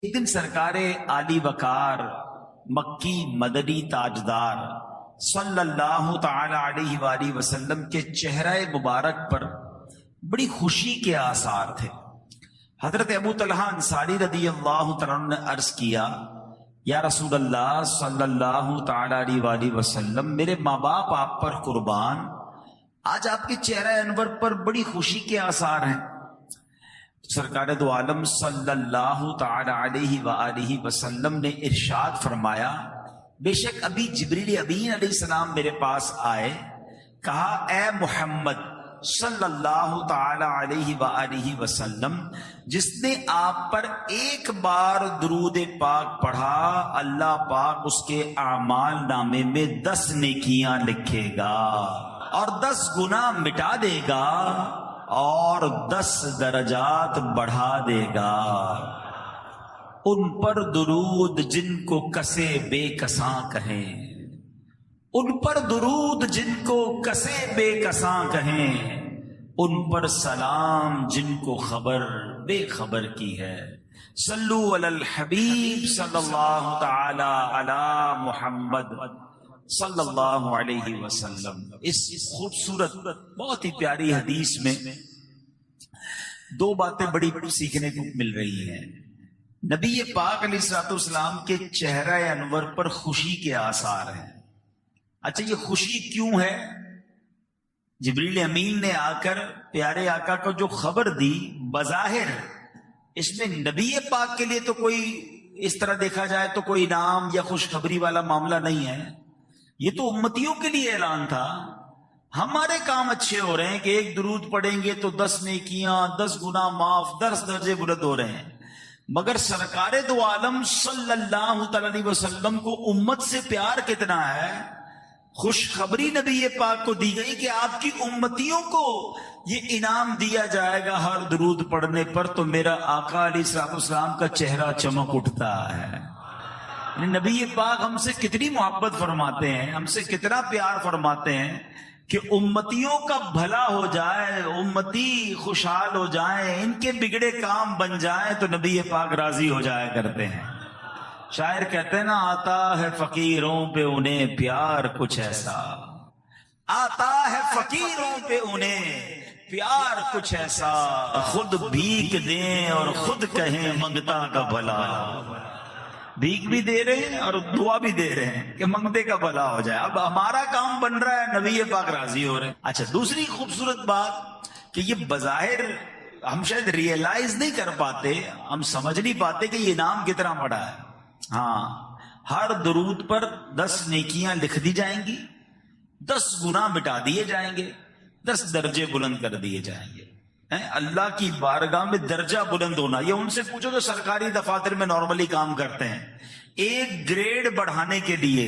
ایک دن سرکار عالی وقار مکی مدنی تاجدار صلی اللہ تعالی علیہ وآلہ وسلم کے چہرہ مبارک پر بڑی خوشی کے آثار تھے۔ حضرت ابو طلحہ انصاری رضی اللہ تعالیٰ عنہ نے عرض کیا، یا رسول اللہ صلی اللہ تعالی علیہ وآلہ وسلم، میرے ماں باپ آپ پر قربان، آج آپ کے چہرہ انور پر بڑی خوشی کے آثار ہیں۔ سرکار دو عالم صلی اللہ تعالی علیہ وآلہ وسلم نے ارشاد فرمایا، بے شک ابھی جبریل امین علیہ السلام میرے پاس آئے، کہا اے محمد صلی اللہ تعالی علیہ وآلہ وسلم، جس نے آپ پر ایک بار درود پاک پڑھا، اللہ پاک اس کے اعمال نامے میں 10 نیکیاں لکھے گا اور 10 گناہ مٹا دے گا اور 10 درجات بڑھا دے گا۔ ان پر درود جن کو کسے بے کساں کہیں، ان پر درود جن کو کسے بے کساں کہیں، ان پر سلام جن کو خبر بے خبر کی ہے۔ صلو علی الحبیب صلی اللہ تعالی علی محمد صلی اللہ علیہ وسلم۔ اس خوبصورت بہت ہی پیاری حدیث میں 2 باتیں بڑی سیکھنے کو مل رہی ہیں۔ نبی پاک علیہ الصلوۃ والسلام کے چہرہ انور پر خوشی کے آثار ہیں۔ اچھا، یہ خوشی کیوں ہے؟ جبریل امین نے آ کر پیارے آقا کو جو خبر دی، بظاہر اس میں نبی پاک کے لیے تو کوئی اس طرح دیکھا جائے تو کوئی انعام یا خوشخبری والا معاملہ نہیں ہے، یہ تو امتیوں کے لیے اعلان تھا۔ ہمارے کام اچھے ہو رہے ہیں کہ ایک درود پڑھیں گے تو 10 نیکیاں، 10 گناہ معاف، 10 درجے بلند ہو رہے ہیں، مگر سرکار دو عالم صلی اللہ تعالی علیہ وسلم کو امت سے پیار کتنا ہے۔ خوشخبری نبی پاک کو دی گئی کہ آپ کی امتیوں کو یہ انعام دیا جائے گا ہر درود پڑھنے پر، تو میرا آقا علیہ الصلوۃ والسلام کا چہرہ چمک اٹھتا ہے۔ نبی پاک ہم سے کتنی محبت فرماتے ہیں، ہم سے کتنا پیار فرماتے ہیں کہ امتیوں کا بھلا ہو جائے، امتی خوشحال ہو جائیں، ان کے بگڑے کام بن جائیں تو نبی پاک راضی ہو جایا کرتے ہیں۔ شاعر کہتے ہیں نا، آتا ہے فقیروں پہ انہیں پیار کچھ ایسا، آتا ہے فقیروں پہ انہیں پیار کچھ ایسا، خود بھیک دیں اور خود کہیں منگتا کا بھلا۔ بھیک بھی دے رہے ہیں اور دعا بھی دے رہے ہیں کہ منگتے کا بھلا ہو جائے۔ اب ہمارا کام بن رہا ہے، نبی پاک راضی ہو رہے ہیں۔ اچھا، دوسری خوبصورت بات کہ یہ بظاہر ہم شاید ریئلائز نہیں کر پاتے، ہم سمجھ نہیں پاتے کہ یہ نام کتنا بڑا ہے۔ ہاں، ہر درود پر 10 نیکیاں لکھ دی جائیں گی، 10 گناہ مٹا دیے جائیں گے، 10 درجے بلند کر دیے جائیں گے۔ اللہ کی بارگاہ میں درجہ بلند ہونا، یہ ان سے پوچھو جو سرکاری دفاتر میں نارملی کام کرتے ہیں، ایک گریڈ بڑھانے کے لیے،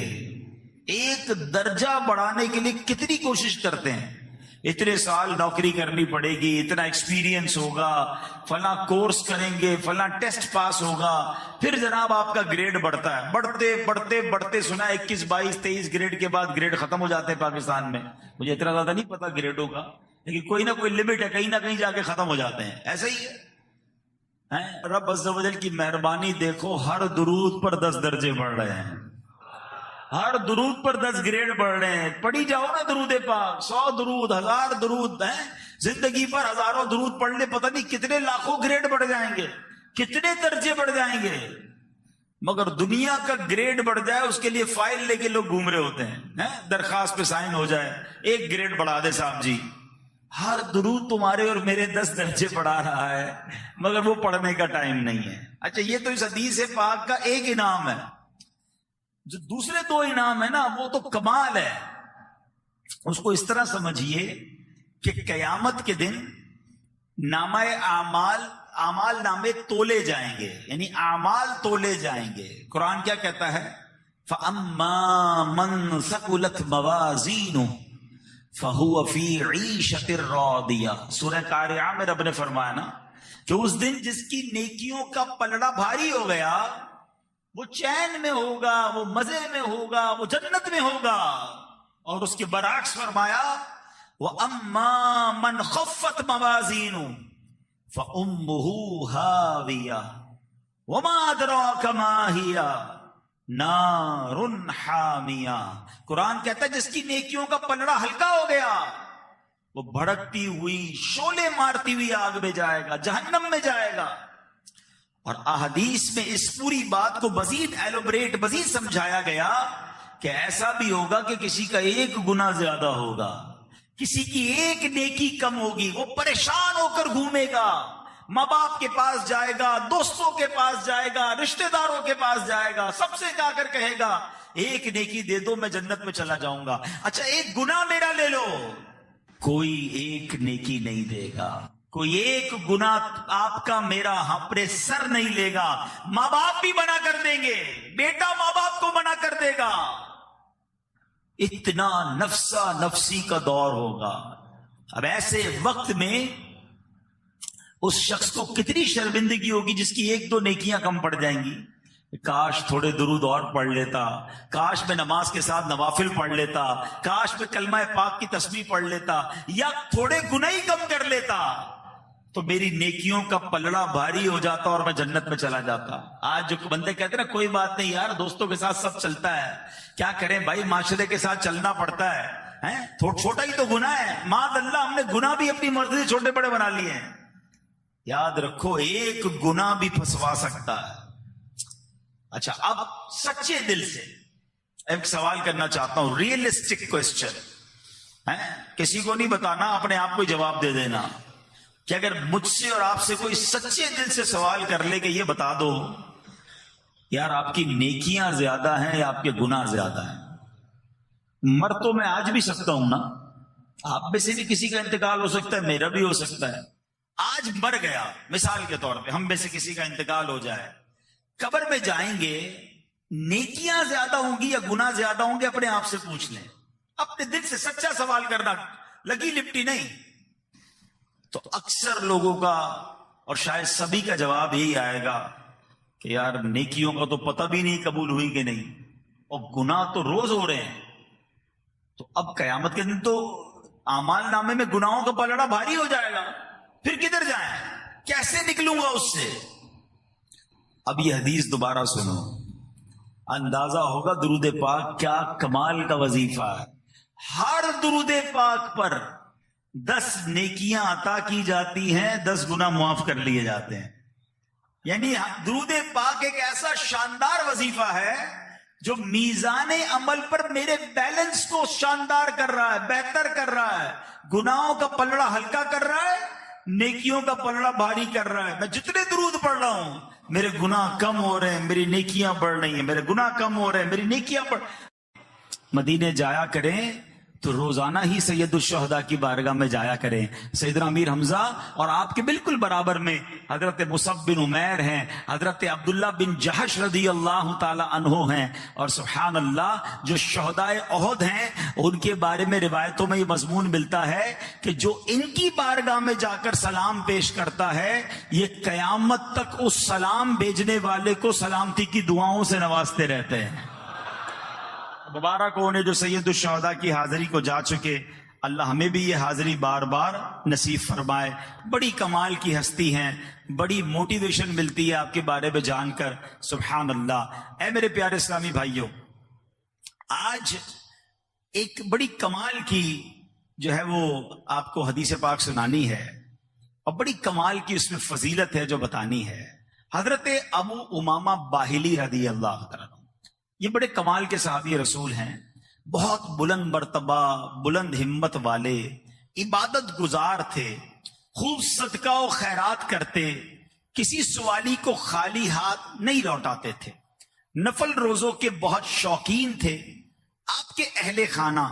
ایک درجہ بڑھانے کے لیے کتنی کوشش کرتے ہیں۔ اتنے سال نوکری کرنی پڑے گی، اتنا ایکسپیرینس ہوگا، فلاں کورس کریں گے، فلاں ٹیسٹ پاس ہوگا، پھر جناب آپ کا گریڈ بڑھتا ہے۔ بڑھتے بڑھتے بڑھتے سنا 21 22 23 گریڈ کے بعد گریڈ ختم ہو جاتے ہیں پاکستان میں۔ مجھے اتنا زیادہ نہیں پتا گریڈوں کا، لیکن کوئی نہ کوئی لمٹ ہے، کہیں نہ کہیں جا کے ختم ہو جاتے ہیں۔ ایسا ہی ہے۔ رب عز و جل کی مہربانی دیکھو، ہر درود پر 10 درجے بڑھ رہے ہیں، ہر درود پر 10 گریڈ بڑھ رہے ہیں۔ پڑھی جاؤ نا درود پاک، 100 درود، 1000 درود ہیں، زندگی پر ہزاروں درود پڑھ لے، پتہ نہیں کتنے لاکھوں گریڈ بڑھ جائیں گے، کتنے درجے بڑھ جائیں گے۔ مگر دنیا کا گریڈ بڑھ جائے اس کے لیے فائل لے کے لوگ گھوم رہے ہوتے ہیں، درخواست پہ سائن ہو جائے، 1 گریڈ بڑھا دے صاحب جی۔ ہر درود تمہارے اور میرے 10 درجے بڑھا رہا ہے، مگر وہ پڑھنے کا ٹائم نہیں ہے۔ اچھا، یہ تو اس حدیث پاک کا ایک انعام ہے۔ جو دوسرے 2 انعام ہے نا، وہ تو کمال ہے۔ اس کو اس طرح سمجھیے کہ قیامت کے دن نامہ اعمال نامے تولے جائیں گے، یعنی اعمال تولے جائیں گے۔ قرآن کیا کہتا ہے؟ فَأَمَّا مَنْ ثَقُلَتْ مَوَازِينُهُ فَهُوَ فِي عِيشَةٍ رَاضِيَةٍ۔ سورہ قارعہ میں رب نے فرمایا نا کہ اس دن جس کی نیکیوں کا پلڑا بھاری ہو گیا، وہ چین میں ہوگا، وہ مزے میں ہوگا، وہ جنت میں ہوگا۔ اور اس کے برعکس فرمایا وَأَمَّا مَنْ خَفَّتْ مَوَازِينُهُ فَأُمُّهُ هَاوِيَةٌ۔ وما ادراک ما ہی نار حامیہ. قرآن کہتا ہے جس کی نیکیوں کا پلڑا ہلکا ہو گیا وہ بھڑکتی ہوئی شعلے مارتی ہوئی آگ میں جائے گا، جہنم میں جائے گا. اور احادیث میں اس پوری بات کو مزید ایلوبریٹ، مزید سمجھایا گیا کہ ایسا بھی ہوگا کہ کسی کا ایک گناہ زیادہ ہوگا، کسی کی ایک نیکی کم ہوگی، وہ پریشان ہو کر گھومے گا، ماں باپ کے پاس جائے گا، دوستوں کے پاس جائے گا، رشتہ داروں کے پاس جائے گا، سب سے جا کر کہے گا ایک نیکی دے دو میں جنت میں چلا جاؤں گا. اچھا ایک گناہ میرا لے لو، کوئی ایک نیکی نہیں دے گا، کوئی ایک گناہ آپ کا میرا اپنے سر نہیں لے گا. ماں باپ بھی منع کر دیں گے، بیٹا ماں باپ کو منع کر دے گا. اتنا نفسا نفسی کا دور ہوگا. اب ایسے وقت میں اس شخص کو کتنی شرمندگی ہوگی جس کی ایک دو نیکیاں کم پڑ جائیں گی. کاش تھوڑے درود اور پڑھ لیتا، کاش میں نماز کے ساتھ نوافل پڑھ لیتا، کاش میں کلمہ پاک کی تسبیح پڑھ لیتا، یا تھوڑے گناہ ہی کم کر لیتا تو میری نیکیوں کا پلڑا بھاری ہو جاتا اور میں جنت میں چلا جاتا. آج جو بندے کہتے ہیں نا کوئی بات نہیں یار، دوستوں کے ساتھ سب چلتا ہے، کیا کریں بھائی، معاشرے کے ساتھ چلنا پڑتا ہے، چھوٹا ہی تو گناہ ہے. معاذ اللہ ہم نے گناہ بھی اپنی مرضی سے چھوٹے بڑے بنا لیے ہیں. یاد رکھو ایک گناہ بھی پھنسوا سکتا ہے. اچھا اب سچے دل سے ایک سوال کرنا چاہتا ہوں، ریئلسٹک کوسچن، کسی کو نہیں بتانا، اپنے آپ کو جواب دے دینا کہ اگر مجھ سے اور آپ سے کوئی سچے دل سے سوال کر لے کہ یہ بتا دو یار آپ کی نیکیاں زیادہ ہیں یا آپ کے گناہ زیادہ ہیں. مر تو میں آج بھی سکتا ہوں نا، آپ میں سے بھی کسی کا انتقال ہو سکتا ہے، میرا بھی ہو سکتا ہے. آج مر گیا، مثال کے طور پہ ہم میں سے کسی کا انتقال ہو جائے، قبر میں جائیں گے، نیکیاں زیادہ ہوں گی یا گناہ زیادہ ہوں گے؟ اپنے آپ سے پوچھ لیں، اپنے دل سے سچا سوال کرنا، لگی لپٹی نہیں. تو اکثر لوگوں کا اور شاید سبھی کا جواب یہی آئے گا کہ یار نیکیوں کا تو پتہ بھی نہیں قبول ہوئی کہ نہیں، اور گناہ تو روز ہو رہے ہیں. تو اب قیامت کے دن تو اعمال نامے میں گناہوں کا پلڑا بھاری ہو جائے گا، پھر کدھر جائیں، کیسے نکلوں گا اس سے؟ اب یہ حدیث دوبارہ سنو، اندازہ ہوگا درود پاک کیا کمال کا وظیفہ ہے. ہر درود پاک پر 10 نیکیاں عطا کی جاتی ہیں، 10 گناہ معاف کر لیے جاتے ہیں. یعنی درود پاک ایک ایسا شاندار وظیفہ ہے جو میزان عمل پر میرے بیلنس کو شاندار کر رہا ہے، بہتر کر رہا ہے، گناہوں کا پلڑا ہلکا کر رہا ہے، نیکیوں کا پلڑا بھاری کر رہا ہے. میں جتنے درود پڑھ رہا ہوں میرے گناہ کم ہو رہے ہیں، میری نیکیاں بڑھ رہی ہیں، میرے گناہ کم ہو رہے ہیں، میری نیکیاں بڑھ. مدینے جایا کریں تو روزانہ ہی سید الشہداء کی بارگاہ میں جایا کریں. سیدنا امیر حمزہ اور آپ کے بالکل برابر میں حضرت مصعب بن عمیر ہیں، حضرت عبداللہ بن جہش رضی اللہ تعالی عنہ ہیں، اور سبحان اللہ جو شہداء احد ہیں ان کے بارے میں روایتوں میں یہ مضمون ملتا ہے کہ جو ان کی بارگاہ میں جا کر سلام پیش کرتا ہے یہ قیامت تک اس سلام بھیجنے والے کو سلامتی کی دعاؤں سے نوازتے رہتے ہیں. مبارک ہونے جو سید الشہداء کی حاضری کو جا چکے، اللہ ہمیں بھی یہ حاضری بار بار نصیب فرمائے. بڑی کمال کی ہستی ہیں، بڑی موٹیویشن ملتی ہے آپ کے بارے میں جان کر، سبحان اللہ. اے میرے پیارے اسلامی بھائیوں، آج ایک بڑی کمال کی جو ہے وہ آپ کو حدیث پاک سنانی ہے، اور بڑی کمال کی اس میں فضیلت ہے جو بتانی ہے. حضرت ابو امامہ باہلی رضی اللہ تعالیٰ، یہ بڑے کمال کے صحابی رسول ہیں، بہت بلند مرتبہ، بلند ہمت والے، عبادت گزار تھے، خوب صدقہ و خیرات کرتے، کسی سوالی کو خالی ہاتھ نہیں لوٹاتے تھے، نفل روزوں کے بہت شوقین تھے. آپ کے اہل خانہ،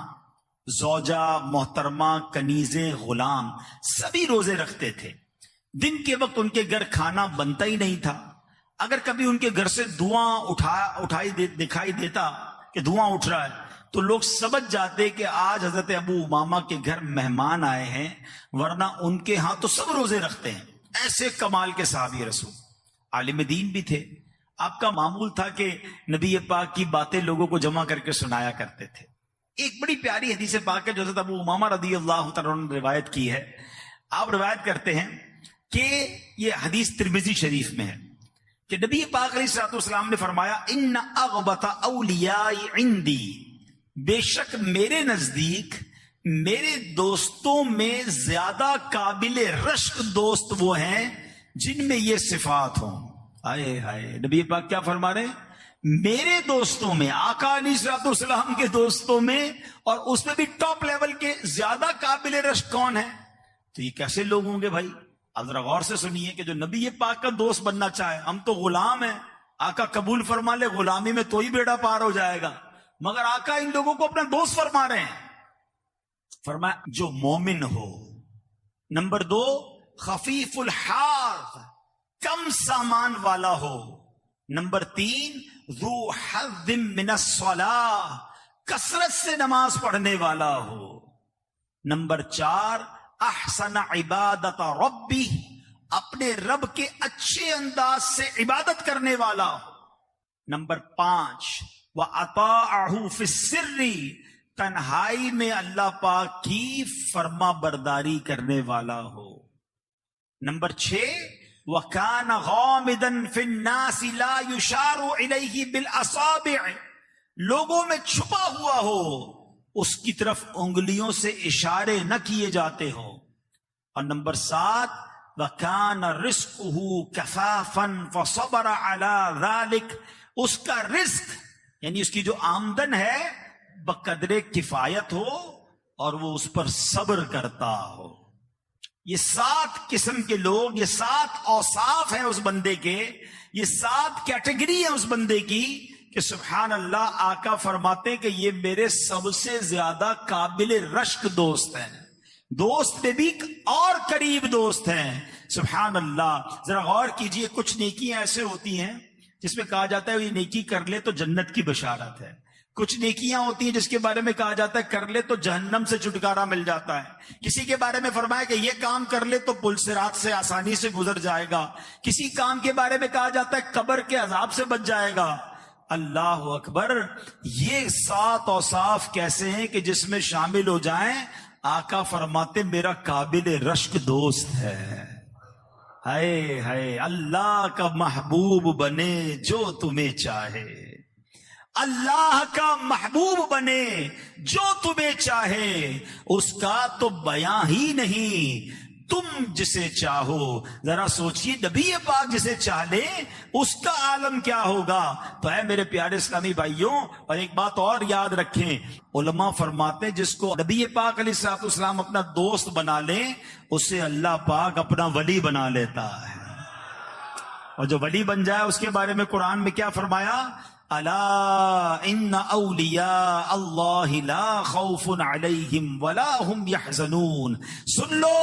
زوجہ، محترمہ، کنیزیں، غلام سبھی روزے رکھتے تھے. دن کے وقت ان کے گھر کھانا بنتا ہی نہیں تھا. اگر کبھی ان کے گھر سے دھواں دکھائی دیتا کہ دھواں اٹھ رہا ہے تو لوگ سمجھ جاتے کہ آج حضرت ابو امامہ کے گھر مہمان آئے ہیں، ورنہ ان کے ہاں تو سب روزے رکھتے ہیں. ایسے کمال کے صحابی رسول، عالم دین بھی تھے. آپ کا معمول تھا کہ نبی پاک کی باتیں لوگوں کو جمع کر کے سنایا کرتے تھے. ایک بڑی پیاری حدیث پاک ہے جو حضرت ابو امامہ رضی اللہ تعالیٰ نے روایت کی ہے. آپ روایت کرتے ہیں کہ یہ حدیث ترمذی شریف میں ہے کہ نبی پاک علیہ الصلوۃ والسلام نے فرمایا ان اغبط اولیاء عندی، بے شک میرے نزدیک میرے دوستوں میں زیادہ قابل رشک دوست وہ ہیں جن میں یہ صفات ہوں. ہائے ہائے، نبی پاک کیا فرما رہے ہیں؟ میرے دوستوں میں، آقا علیہ الصلوۃ والسلام کے دوستوں میں، اور اس میں بھی ٹاپ لیول کے زیادہ قابل رشک کون ہے؟ تو یہ کیسے لوگ ہوں گے بھائی؟ اب ذرا غور سے سنیے کہ جو نبی پاک کا دوست بننا چاہے، ہم تو غلام ہیں، آقا قبول فرما لے غلامی میں تو ہی بیڑا پار ہو جائے گا، مگر آقا ان لوگوں کو اپنا دوست فرما رہے ہیں. فرمایا جو مومن ہو. نمبر 2، خفیف الحاظ، کم سامان والا ہو. نمبر 3، ذو حظ من الصلاۃ، کثرت سے نماز پڑھنے والا ہو. نمبر 4، احسن عبادت ربی، اپنے رب کے اچھے انداز سے عبادت کرنے والا ہو. نمبر 5، وَأَطَاعَهُ فِي السِّرِّ، تنہائی میں اللہ پاک کی فرما برداری کرنے والا ہو. نمبر 6، وَكَانَ غَامِضًا فِي النَّاسِ لَا يُشَارُ إِلَيْهِ بِالْأَصَابِعِ، لوگوں میں چھپا ہوا ہو، اس کی طرف انگلیوں سے اشارے نہ کیے جاتے ہو. اور نمبر 7، وَكَانَ رِزْقُهُ كَفَافًا فَصَبَرَ عَلَى ذَلِكَ، اس کا رزق یعنی اس کی جو آمدن ہے بقدر کفایت ہو اور وہ اس پر صبر کرتا ہو. یہ 7 قسم کے لوگ، یہ 7 اوصاف ہیں اس بندے کے، یہ 7 کیٹیگری ہیں اس بندے کی کہ سبحان اللہ، آقا فرماتے ہیں کہ یہ میرے سب سے زیادہ قابل رشک دوست ہیں، دوست میں بھی اور قریب دوست ہیں. سبحان اللہ. ذرا غور کیجئے، کچھ نیکیاں ایسے ہوتی ہیں جس میں کہا جاتا ہے یہ نیکی کر لے تو جنت کی بشارت ہے. کچھ نیکیاں ہوتی ہیں جس کے بارے میں کہا جاتا ہے کر لے تو جہنم سے چھٹکارا مل جاتا ہے. کسی کے بارے میں فرمایا کہ یہ کام کر لے تو پل صراط سے آسانی سے گزر جائے گا. کسی کام کے بارے میں کہا جاتا ہے قبر کے عذاب سے بچ جائے گا. اللہ اکبر. یہ 7 اوصاف کیسے ہیں کہ جس میں شامل ہو جائیں، آقا فرماتے میرا قابل رشک دوست ہے. ہائے ہائے، اللہ کا محبوب بنے جو تمہیں چاہے، اللہ کا محبوب بنے جو تمہیں چاہے، اس کا تو بیاں ہی نہیں، تم جسے چاہو. ذرا سوچئے، نبی پاک جسے چاہ لے اس کا عالم کیا ہوگا. تو ہے میرے پیارے اسلامی بھائیوں، اور ایک بات اور یاد رکھیں، علماء فرماتے ہیں جس کو نبی پاک علیہ الصلوۃ والسلام اپنا دوست بنا لیں، اسے اللہ پاک اپنا ولی بنا لیتا ہے. اور جو ولی بن جائے اس کے بارے میں قرآن میں کیا فرمایا؟ الا ان اولیاء اللہ لا خوف علیہم ولا هم يحزنون. سن لو،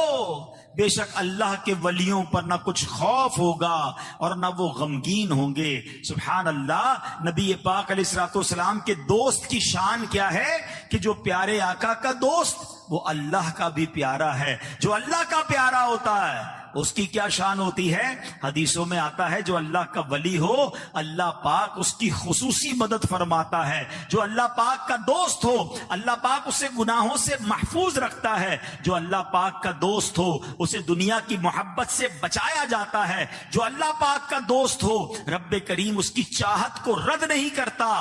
بے شک اللہ کے ولیوں پر نہ کچھ خوف ہوگا اور نہ وہ غمگین ہوں گے. سبحان اللہ. نبی پاک علیہ الصلوۃ والسلام کے دوست کی شان کیا ہے کہ جو پیارے آقا کا دوست وہ اللہ کا بھی پیارا ہے. جو اللہ کا پیارا ہوتا ہے اس کی کیا شان ہوتی ہے؟ حدیثوں میں آتا ہے جو اللہ کا ولی ہو اللہ پاک اس کی خصوصی مدد فرماتا ہے. جو اللہ پاک کا دوست ہو اللہ پاک اسے گناہوں سے محفوظ رکھتا ہے. جو اللہ pاک کا دوست ہو اسے دنیا کی محبت سے بچایا جاتا ہے. جو اللہ پاک کا دوست ہو رب کریم اس کی چاہت کو رد نہیں کرتا.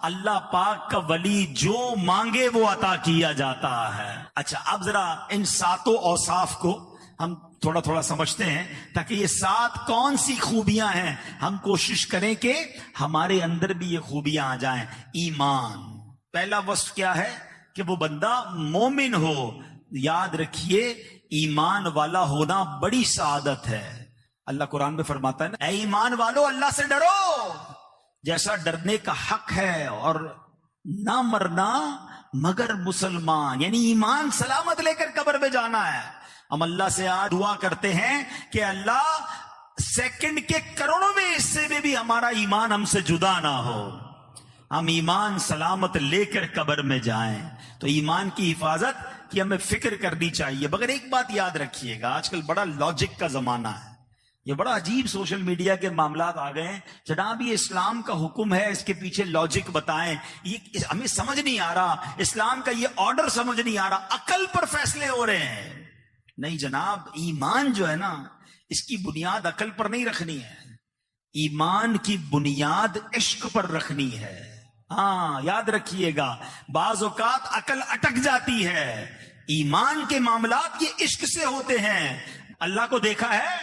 اللہ پاک کا ولی جو مانگے وہ عطا کیا جاتا ہے. اچھا، اب ذرا ان 7 اوصاف کو ہم تھوڑا تھوڑا سمجھتے ہیں تاکہ یہ 7 کون سی خوبیاں ہیں ہم کوشش کریں کہ ہمارے اندر بھی یہ خوبیاں آ جائیں. ایمان، پہلا وصف کیا ہے کہ وہ بندہ مومن ہو. یاد رکھیے، ایمان والا ہونا بڑی سعادت ہے. اللہ قرآن میں فرماتا ہے نا، اے ایمان والو اللہ سے ڈرو جیسا ڈرنے کا حق ہے، اور نہ مرنا مگر مسلمان. یعنی ایمان سلامت لے کر قبر میں جانا ہے. ہم اللہ سے آج دعا کرتے ہیں کہ اللہ سیکنڈ کے کروڑویں حصے میں بھی ہمارا ایمان ہم سے جدا نہ ہو، ہم ایمان سلامت لے کر قبر میں جائیں. تو ایمان کی حفاظت کی ہمیں فکر کرنی چاہیے. مگر ایک بات یاد رکھیے گا، آج کل بڑا لاجک کا زمانہ ہے، یہ بڑا عجیب سوشل میڈیا کے معاملات آ گئے ہیں. جناب یہ اسلام کا حکم ہے، اس کے پیچھے لاجک بتائیں. یہ ہمیں سمجھ نہیں آ رہا، اسلام کا یہ آرڈر سمجھ نہیں آ رہا، عقل پر فیصلے ہو رہے ہیں. نہیں جناب، ایمان جو ہے نا اس کی بنیاد عقل پر نہیں رکھنی ہے. ایمان کی بنیاد عشق پر رکھنی ہے. ہاں یاد رکھیے گا، بعض اوقات عقل اٹک جاتی ہے. ایمان کے معاملات یہ عشق سے ہوتے ہیں. اللہ کو دیکھا ہے؟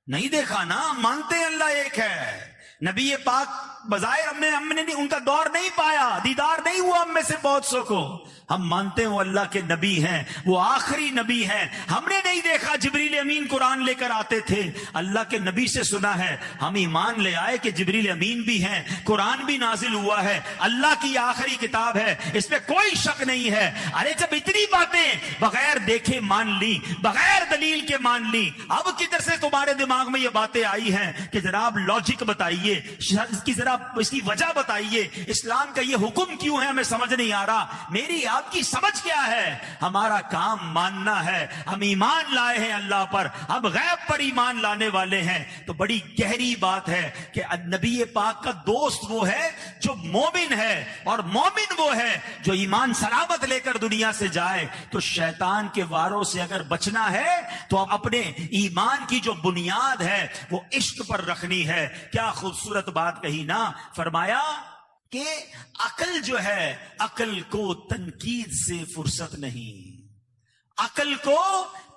نہیں دیکھا نا، مانتے ہیں اللہ ایک ہے. نبی پاک بظاہر ہم نے ان کا دور نہیں پایا، دیدار نہیں ہوا ہم میں سے بہت سو کو. ہم مانتے ہیں وہ اللہ کے نبی ہیں، وہ آخری نبی ہیں. ہم نے نہیں دیکھا جبریل امین قرآن لے کر آتے تھے، اللہ کے نبی سے سنا ہے. ہم ایمان لے آئے کہ جبریل امین بھی ہیں، قرآن بھی نازل ہوا ہے، اللہ کی آخری کتاب ہے، اس میں کوئی شک نہیں ہے. ارے جب اتنی باتیں بغیر دیکھے مان لی، بغیر دلیل کے مان لی، اب کدھر سے تمہارے دماغ میں یہ باتیں آئی ہیں کہ جناب لاجک بتائیے، اس کی ذرا اس کی وجہ بتائیے، اسلام کا یہ حکم کیوں ہے ہمیں سمجھ نہیں آ رہا. میری آپ کی سمجھ کیا ہے؟ ہمارا کام ماننا ہے. ہم ایمان لائے ہیں اللہ پر، ہم غیب پر ایمان لانے والے ہیں. تو بڑی گہری بات ہے کہ نبی پاک کا دوست وہ ہے جو مومن ہے، اور مومن وہ ہے جو ایمان سلامت لے کر دنیا سے جائے. تو شیطان کے واروں سے اگر بچنا ہے تو اپنے ایمان کی جو بنیاد ہے وہ عشق پر رکھنی ہے. کیا خوبصورت بات کہی نا. فرمایا کہ عقل جو ہے، عقل کو تنقید سے فرصت نہیں، عقل کو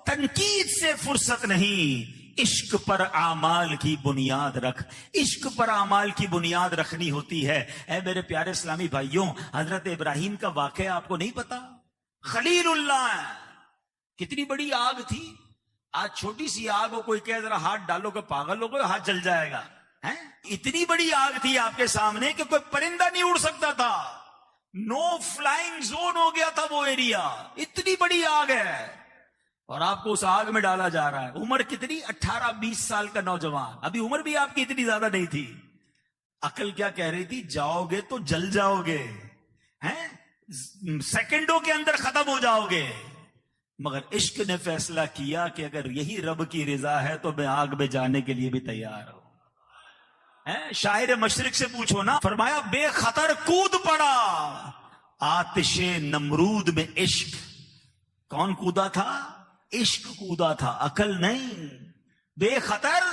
تنقید سے فرصت نہیں. عشق پر اعمال کی بنیاد رکھ. عشق پر اعمال کی بنیاد رکھنی ہوتی ہے. اے میرے پیارے اسلامی بھائیوں، حضرت ابراہیم کا واقعہ آپ کو نہیں پتا؟ خلیل اللہ، کتنی بڑی آگ تھی. آج چھوٹی سی آگ ہو، کوئی کہے ذرا ہاتھ ڈالو کہ پاگل ہو گئے، ہاتھ جل جائے گا. اتنی بڑی آگ تھی آپ کے سامنے کہ کوئی پرندہ نہیں اڑ سکتا تھا. نو فلائنگ زون ہو گیا تھا وہ ایریا. اتنی بڑی آگ ہے اور آپ کو اس آگ میں ڈالا جا رہا ہے. عمر کتنی؟ 18-20 سال کا نوجوان. ابھی عمر بھی آپ کی اتنی زیادہ نہیں تھی. عقل کیا کہہ رہی تھی؟ جاؤ گے تو جل جاؤ گے، سیکنڈوں کے اندر ختم ہو جاؤ گے. مگر عشق نے فیصلہ کیا کہ اگر یہی رب کی رضا ہے تو میں آگ میں جانے کے لیے بھی تیار ہوں. شاعر مشرق سے پوچھو نا، فرمایا بے خطر کود پڑا آتش نمرود میں. عشق کون کودا تھا؟ عشق کودا تھا، عقل نہیں. بے خطر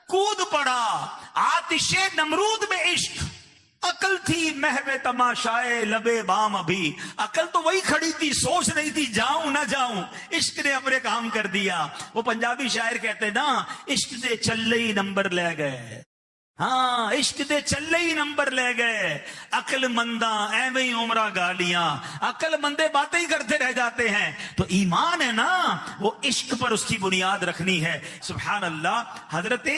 کود پڑا آتش نمرود میں عشق. عقل تھی محو تماشائے لبے بام. ابھی عقل تو وہی کھڑی تھی، سوچ رہی تھی جاؤں نہ جاؤں. عشق نے اپنے کام کر دیا. وہ پنجابی شاعر کہتے نا، عشق دے چلے ہی نمبر لے گئے. ہاں عشق دے چلے ہی نمبر لے گئے. عقل منداں ایویں ہی عمرہ گالیاں. عقل مندے باتیں ہی کرتے رہ جاتے ہیں. تو ایمان ہے نا، وہ عشق پر اس کی بنیاد رکھنی ہے. سبحان اللہ. حضرت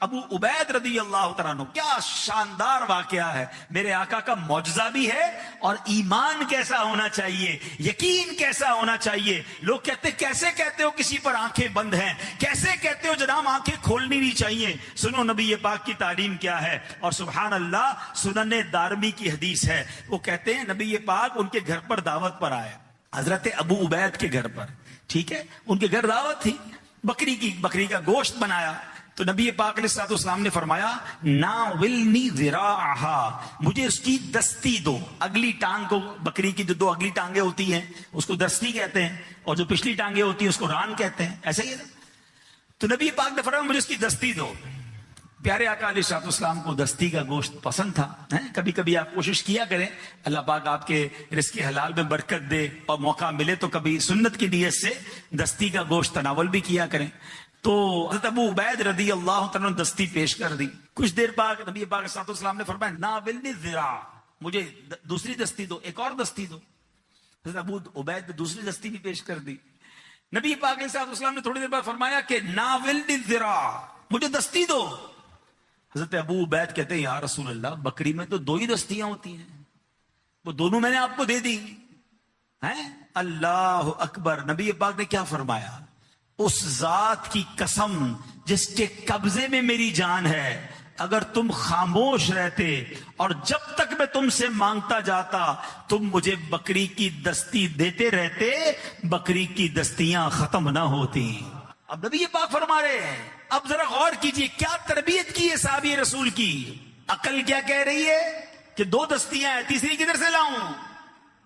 ابو عبید رضی اللہ تعالیٰ عنہ، کیا شاندار واقعہ ہے. میرے آقا کا معجزہ بھی ہے، اور ایمان کیسا ہونا چاہیے، یقین کیسا ہونا چاہیے. لوگ کہتے کیسے کہتے ہو کسی پر آنکھیں بند ہیں، کیسے کہتے ہو جناب آنکھیں کھولنی نہیں چاہیے. سنو نبی پاک کی تعلیم کیا ہے. اور سبحان اللہ، سنن دارمی کی حدیث ہے. وہ کہتے ہیں نبی پاک ان کے گھر پر دعوت پر آئے، حضرت ابو عبید کے گھر پر. ٹھیک ہے، ان کے گھر دعوت تھی، بکری کا گوشت بنایا. تو نبی پاک علیہ السلام نے فرمایا ناولنی ذراعہا، مجھے اس کی دستی دو. اگلی ٹانگ کو، بکری کی جو دو اگلی ٹانگیں ہوتی ہیں اس کو دستی کہتے ہیں، اور جو پچھلی ٹانگیں ہوتی ہیں اس کو ران کہتے ہیں. ایسا ہی ہے نا. تو نبی پاک نے فرمایا مجھے اس کی دستی دو. پیارے آقا علیہ السلام کو دستی کا گوشت پسند تھا. کبھی کبھی آپ کوشش کیا کریں، اللہ پاک آپ کے رزق حلال میں برکت دے، اور موقع ملے تو کبھی سنت کی نیت سے دستی کا گوشت تناول بھی کیا کریں. تو حضرت ابو عبید رضی اللہ تعالیٰ نے دستی پیش کر دی. کچھ دیر بعد نبی پاک صلی اللہ علیہ وسلم نے فرمایا ناولنی ذراع، مجھے دوسری دستی دو، ایک اور دستی دو. حضرت ابو عبید نے دوسری دستی بھی پیش کر دی. نبی پاک علیہ السلام نے تھوڑی دیر بعد فرمایا کہ ناولنی ذراع، مجھے دستی دو. حضرت ابو عبید کہتے ہیں یا رسول اللہ، بکری میں تو دو ہی دستیاں ہوتی ہیں، وہ دونوں میں نے آپ کو دے دی ہیں. اللہ اکبر. نبی پاک نے کیا فرمایا؟ اس ذات کی قسم جس کے قبضے میں میری جان ہے، اگر تم خاموش رہتے اور جب تک میں تم سے مانگتا جاتا تم مجھے بکری کی دستی دیتے رہتے، بکری کی دستیاں ختم نہ ہوتی. اب نبی پاک فرما رہے ہیں، اب ذرا غور کیجئے کیا تربیت کی ہے صحابی رسول کی. عقل کیا کہہ رہی ہے کہ دو دستیاں ہیں، تیسری کدھر سے لاؤں؟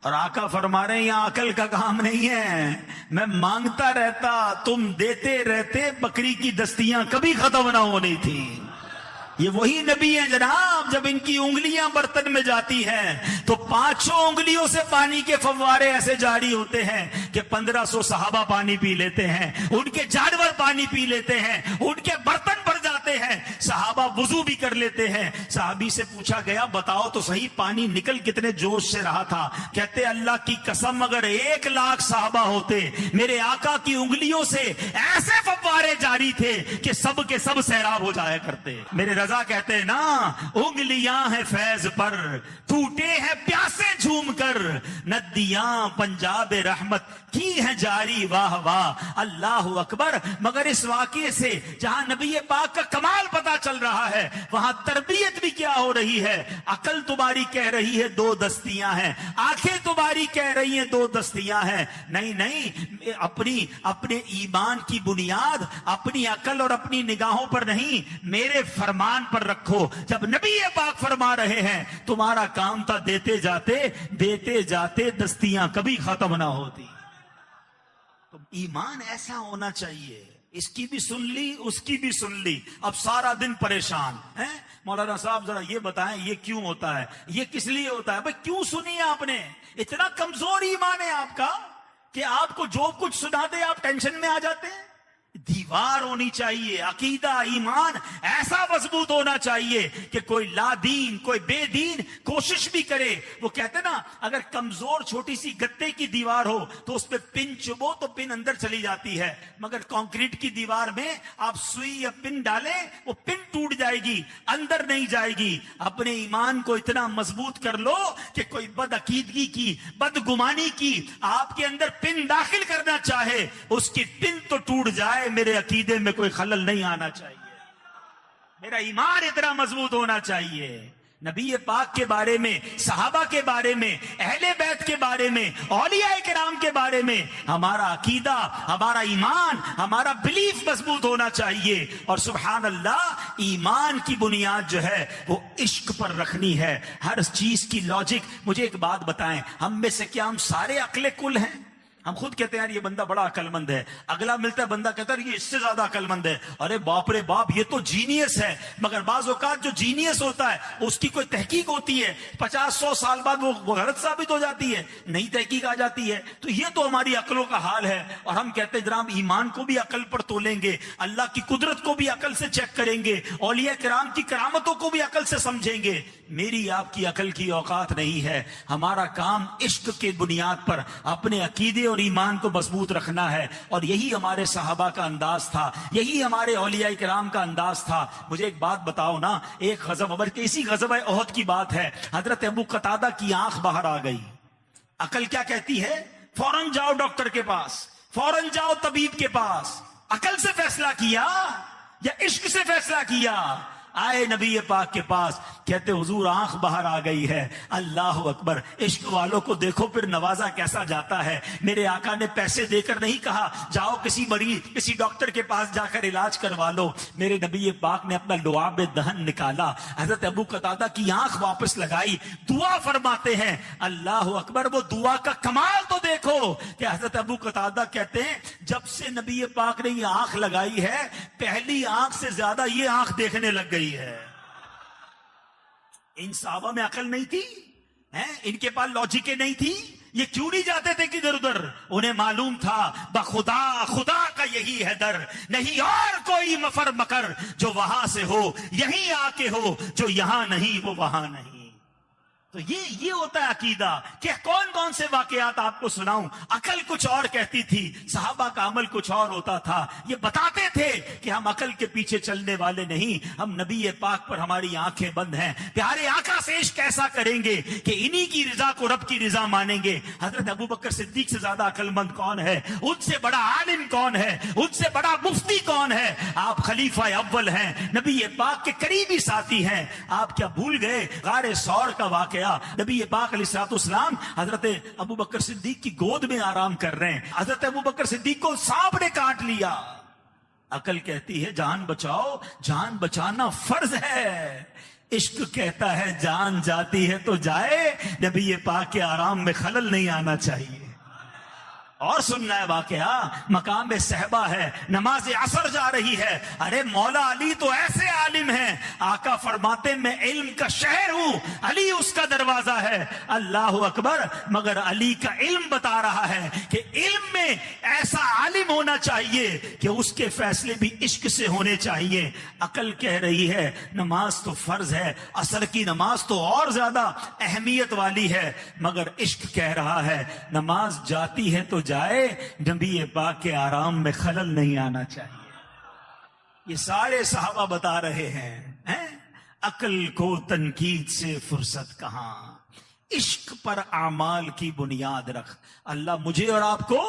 اور آقا فرما رہے ہیں یہاں عقل کا کام نہیں ہے، میں مانگتا رہتا تم دیتے رہتے، بکری کی دستیاں کبھی ختم نہ ہونی تھی. یہ وہی نبی ہیں جناب، جب ان کی انگلیاں برتن میں جاتی ہیں تو 500 انگلیوں سے پانی کے فوارے ایسے جاری ہوتے ہیں کہ 1500 صحابہ پانی پی لیتے ہیں، ان کے جانور پانی پی لیتے ہیں، ان کے برتن بھر جاتے ہیں، صحابہ وضو بھی کر لیتے ہیں۔ صحابی سے پوچھا گیا بتاؤ تو صحیح پانی نکل کتنے جوش سے رہا تھا؟ کہتے اللہ کی قسم اگر 1,00,000 صحابہ ہوتے، میرے آقا کی انگلیوں سے ایسے فوارے جاری تھے کہ سب کے سب سیراب ہو جایا کرتے۔ میرے رضا کہتے ہیں نا، انگلیاں ہیں فیض پر، ٹوٹے ہیں پیاسے جھوم کر، ندیاں پنجاب رحمت کی ہیں جاری، واہ واہ اللہ اکبر۔ مگر اس واقعے سے جہاں نبی پاک کا کمال پتا چل رہا ہے، وہاں تربیت بھی کیا ہو رہی ہے۔ عقل تمہاری کہہ رہی ہے 2 دستیاں ہیں، آنکھیں تمہاری کہہ رہی ہیں 2 دستیاں ہیں، نہیں، اپنے ایمان کی بنیاد اپنی عقل اور اپنی نگاہوں پر نہیں، میرے فرمان پر رکھو۔ جب نبی پاک فرما رہے ہیں تمہارا کام تھا دیتے جاتے دستیاں کبھی ختم نہ ہوتی۔ تو ایمان ایسا ہونا چاہیے، اس کی بھی سن لی اس کی بھی سن لی، اب سارا دن پریشان ہیں۔ مولانا صاحب ذرا یہ بتائیں یہ کیوں ہوتا ہے، یہ کس لیے ہوتا ہے؟ بھئی کیوں سنی آپ نے؟ اتنا کمزور ایمان ہے آپ کا کہ آپ کو جو کچھ سنا دے آپ ٹینشن میں آ جاتے ہیں۔ دیوار ہونی چاہیے، عقیدہ ایمان ایسا مضبوط ہونا چاہیے کہ کوئی لا دین کوئی بے دین کوشش بھی کرے۔ وہ کہتے نا اگر کمزور چھوٹی سی گتے کی دیوار ہو تو اس پہ پن چبو تو پن اندر چلی جاتی ہے، مگر کنکریٹ کی دیوار میں آپ سوئی یا پن ڈالیں وہ پن ٹوٹ جائے گی، اندر نہیں جائے گی۔ اپنے ایمان کو اتنا مضبوط کر لو کہ کوئی بد عقیدگی کی بدگمانی کی آپ کے اندر پن داخل کرنا چاہے اس کی پن تو ٹوٹ جائے، میرے عقیدے میں کوئی خلل نہیں آنا چاہیے، میرا ایمان اتنا مضبوط ہونا چاہیے۔ نبی پاک کے بارے میں، صحابہ کے بارے میں، اہل بیت کے بارے میں، اولیاء کرام کے بارے میں ہمارا عقیدہ، ہمارا ایمان، ہمارا بلیف مضبوط ہونا چاہیے۔ اور سبحان اللہ، ایمان کی بنیاد جو ہے وہ عشق پر رکھنی ہے۔ ہر چیز کی لاجک۔ مجھے ایک بات بتائیں، ہم میں سے کیا ہم سارے عقل کل ہیں؟ ہم خود کہتے ہیں یار یہ بندہ بڑا عقل مند ہے، اگلا ملتا ہے بندہ کہتا ہے یہ اس سے زیادہ عقل مند ہے، ارے باپ رے باپ یہ تو جینیس ہے۔ مگر بعض اوقات جو جینیس ہوتا ہے اس کی کوئی تحقیق ہوتی ہے، 50-100 سال بعد وہ غلط ثابت ہو جاتی ہے، نئی تحقیق آ جاتی ہے۔ تو یہ تو ہماری عقلوں کا حال ہے، اور ہم کہتے ہیں جناب ایمان کو بھی عقل پر تولیں گے، اللہ کی قدرت کو بھی عقل سے چیک کریں گے، اولیاء کرام کی کرامتوں کو بھی عقل سے سمجھیں گے۔ میری آپ کی عقل کی اوقات نہیں ہے، ہمارا کام عشق کے بنیاد پر اپنے عقیدے اور ایمان کو مضبوط رکھنا ہے، اور یہی ہمارے صحابہ کا انداز تھا، یہی ہمارے اولیاء کرام کا انداز تھا۔ مجھے ایک بات بتاؤ نا، ایک غزوہ عمر کے اسی غزوہ احد کی بات ہے، حضرت ابو قتادہ کی آنکھ باہر آ گئی۔ عقل کیا کہتی ہے؟ فوراً جاؤ ڈاکٹر کے پاس، فوراً جاؤ طبیب کے پاس۔ عقل سے فیصلہ کیا یا عشق سے فیصلہ کیا؟ آئے نبی پاک کے پاس، کہتے حضور آنکھ باہر آ گئی ہے۔ اللہ اکبر، عشق والوں کو دیکھو پھر نوازا کیسا جاتا ہے۔ میرے آقا نے پیسے دے کر نہیں کہا جاؤ کسی مریض کسی ڈاکٹر کے پاس جا کر علاج کروا لو، میرے نبی پاک نے اپنا لعاب دہن نکالا، حضرت ابو قتادہ کی آنکھ واپس لگائی، دعا فرماتے ہیں۔ اللہ اکبر، وہ دعا کا کمال تو دیکھو کہ حضرت ابو قتادہ کہتے ہیں جب سے نبی پاک نے یہ آنکھ لگائی ہے پہلی آنکھ سے زیادہ یہ آنکھ دیکھنے لگ گئی ہے۔ ان صحابہ میں عقل نہیں تھی، ان کے پاس لاجکیں نہیں تھی، یہ کیوں نہیں جاتے تھے کدھر ادھر؟ انہیں معلوم تھا بخدا خدا کا یہی ہے در، نہیں اور کوئی مفر مکر، جو وہاں سے ہو یہیں آ کے ہو، جو یہاں نہیں وہ وہاں نہیں۔ تو یہ ہوتا ہے عقیدہ کہ کون کون سے واقعات آپ کو سناؤں۔ عقل کچھ اور کہتی تھی، صحابہ کا عمل کچھ اور ہوتا تھا۔ یہ بتاتے تھے کہ ہم عقل کے پیچھے چلنے والے نہیں، ہم نبی پاک پر ہماری آنکھیں بند ہیں، پیارے آقا سے عشق ایسا کریں گے کہ انہی کی رضا کو رب کی رضا مانیں گے۔ حضرت ابوبکر صدیق سے زیادہ عقل مند کون ہے؟ ان سے بڑا عالم کون ہے؟ ان سے بڑا مفتی کون ہے؟ آپ خلیفہ اول ہیں، نبی پاک کے قریبی ساتھی ہیں۔ آپ کیا بھول گئے غار ثور کا واقعہ؟ نبی پاک علیہ الصلوۃ والسلام حضرت ابوبکر صدیق کی گود میں آرام کر رہے ہیں، حضرت ابوبکر صدیق کو سانپ نے کاٹ لیا۔ عقل کہتی ہے جان بچاؤ، جان بچانا فرض ہے۔ عشق کہتا ہے جان جاتی ہے تو جائے، نبی پاک کے آرام میں خلل نہیں آنا چاہیے۔ اور سننا ہے واقعہ، مقام صحبہ ہے، نماز عصر جا رہی ہے، ارے مولا علی تو ایسے عالم ہیں، آقا فرماتے میں علم کا شہر ہوں، علی اس کا دروازہ ہے، اللہ اکبر۔ مگر علی کا علم بتا رہا ہے کہ علم میں ایسا عالم ہونا چاہیے کہ اس کے فیصلے بھی عشق سے ہونے چاہیے۔ عقل کہہ رہی ہے نماز تو فرض ہے، عصر کی نماز تو اور زیادہ اہمیت والی ہے، مگر عشق کہہ رہا ہے نماز جاتی ہے تو جائے، نبی پاک کے آرام میں خلل نہیں آنا چاہیے۔ یہ سارے صحابہ بتا رہے ہیں عقل کو تنقید سے فرصت کہاں، عشق پر اعمال کی بنیاد رکھ۔ اللہ مجھے اور آپ کو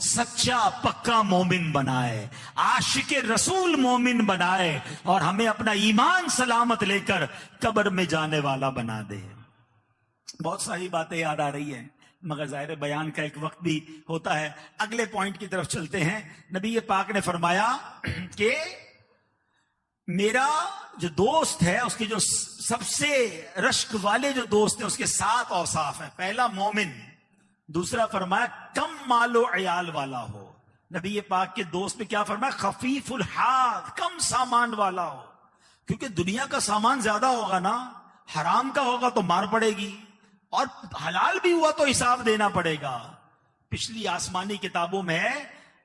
سچا پکا مومن بنائے، عاشق رسول مومن بنائے، اور ہمیں اپنا ایمان سلامت لے کر قبر میں جانے والا بنا دے۔ بہت ساری باتیں یاد آ رہی ہیں، مگر ظاہر بیان کا ایک وقت بھی ہوتا ہے۔ اگلے پوائنٹ کی طرف چلتے ہیں۔ نبی پاک نے فرمایا کہ میرا جو دوست ہے، اس کے جو سب سے رشک والے جو دوست ہیں، اس کے 7 اوصاف ہیں۔ پہلا مومن، دوسرا فرمایا کم مال و عیال والا ہو۔ نبی پاک کے دوست پہ کیا فرمایا؟ خفیف الحاظ، کم سامان والا ہو، کیونکہ دنیا کا سامان زیادہ ہوگا نا، حرام کا ہوگا تو مار پڑے گی، اور حلال بھی ہوا تو حساب دینا پڑے گا۔ پچھلی آسمانی کتابوں میں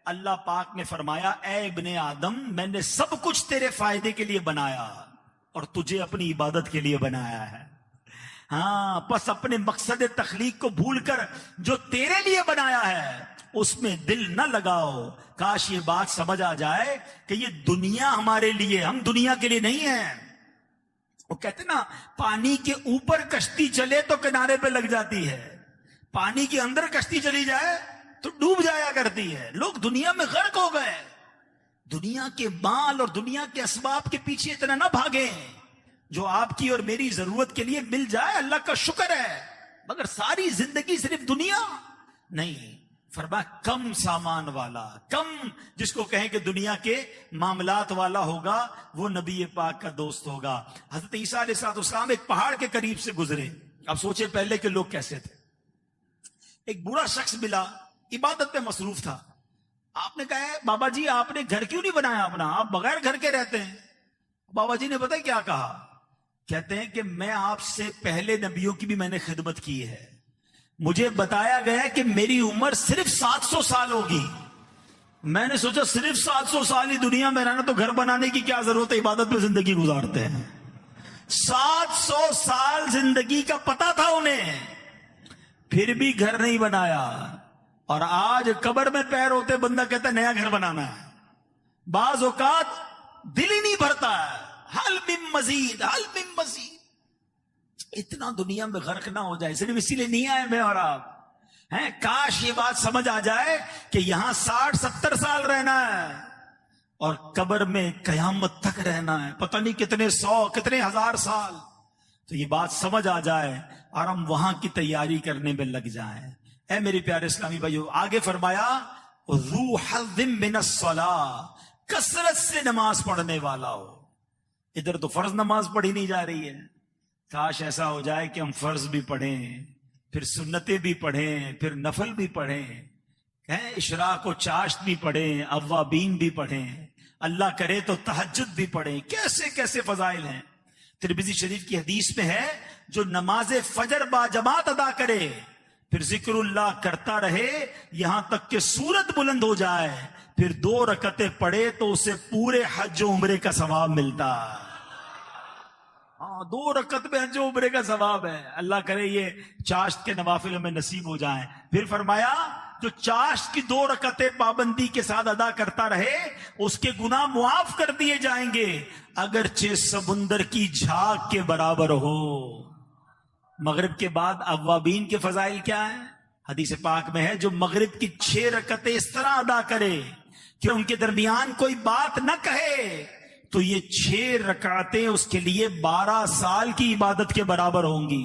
اللہ پاک نے فرمایا اے ابن آدم، میں نے سب کچھ تیرے فائدے کے لیے بنایا اور تجھے اپنی عبادت کے لیے بنایا ہے۔ ہاں، پس اپنے مقصد تخلیق کو بھول کر جو تیرے لیے بنایا ہے اس میں دل نہ لگاؤ۔ کاش یہ بات سمجھ آ جائے کہ یہ دنیا ہمارے لیے، ہم دنیا کے لیے نہیں ہیں۔ وہ کہتے نا پانی کے اوپر کشتی چلے تو کنارے پہ لگ جاتی ہے، پانی کے اندر کشتی چلی جائے تو ڈوب جایا کرتی ہے۔ لوگ دنیا میں غرق ہو گئے، دنیا کے مال اور دنیا کے اسباب کے پیچھے اتنا نہ بھاگیں۔ جو آپ کی اور میری ضرورت کے لیے مل جائے اللہ کا شکر ہے، مگر ساری زندگی صرف دنیا نہیں۔ فرمایا کم سامان والا، کم جس کو کہیں کہ دنیا کے معاملات والا ہوگا، وہ نبی پاک کا دوست ہوگا۔ حضرت عیسیٰ علیہ السلام ایک پہاڑ کے قریب سے گزرے۔ اب سوچے پہلے کے لوگ کیسے تھے۔ ایک بوڑھا شخص ملا، عبادت پہ مصروف تھا۔ آپ نے کہا بابا جی آپ نے گھر کیوں نہیں بنایا اپنا، آپ بغیر گھر کے رہتے ہیں۔ بابا جی نے پتہ کیا کہا؟ کہتے ہیں کہ میں آپ سے پہلے نبیوں کی بھی میں نے خدمت کی ہے، مجھے بتایا گیا کہ میری عمر صرف 700 سال ہوگی۔ میں نے سوچا صرف 700 سال ہی دنیا میں رہنا تو گھر بنانے کی کیا ضرورت ہے، عبادت پہ زندگی گزارتے ہیں۔ 700 سال زندگی کا پتہ تھا انہیں، پھر بھی گھر نہیں بنایا۔ اور آج قبر میں پیر ہوتے بندہ کہتا ہے نیا گھر بنانا ہے، بعض اوقات دل ہی نہیں بھرتا ہے، حل من مزید، حل من مزید۔ اتنا دنیا میں غرق نہ ہو جائے، صرف اسی لیے نہیں آئے میں اور آپ ہیں۔ کاش یہ بات سمجھ آ جائے کہ یہاں 60-70 سال رہنا ہے اور قبر میں قیامت تک رہنا ہے، پتہ نہیں کتنے 100 کتنے 1000 سال۔ تو یہ بات سمجھ آ جائے اور ہم وہاں کی تیاری کرنے میں لگ جائیں۔ اے میرے پیارے اسلامی بھائیو، آگے فرمایا ذو حظ من الصلاۃ، کثرت سے نماز پڑھنے والا ہو۔ ادھر تو فرض نماز پڑھی نہیں جا رہی ہے، کاش ایسا ہو جائے کہ ہم فرض بھی پڑھیں، پھر سنتیں بھی پڑھیں، پھر نفل بھی پڑھیں، اشراق و چاشت بھی پڑھیں، اوابین بھی پڑھیں، اللہ کرے تو تہجد بھی پڑھیں۔ کیسے کیسے فضائل ہیں۔ ترمذی شریف کی حدیث میں ہے جو نماز فجر با جماعت ادا کرے پھر ذکر اللہ کرتا رہے یہاں تک کہ سورت بلند ہو جائے، پھر 2 رکعتیں پڑھے تو اسے پورے حج و عمرے کا ثواب ملتا ہے۔ ہاں 2 رکعت میں حج و عمرے کا ثواب ہے۔ اللہ کرے یہ چاشت کے نوافل میں نصیب ہو جائیں۔ پھر فرمایا جو چاشت کی 2 رکعتیں پابندی کے ساتھ ادا کرتا رہے اس کے گناہ معاف کر دیے جائیں گے، اگرچہ سمندر کی جھاگ کے برابر ہو۔ مغرب کے بعد اوابین کے فضائل کیا ہیں؟ حدیث پاک میں ہے جو مغرب کی 6 رکعتیں اس طرح ادا کرے کہ ان کے درمیان کوئی بات نہ کہے تو یہ 6 رکعتیں اس کے لیے 12 سال کی عبادت کے برابر ہوں گی۔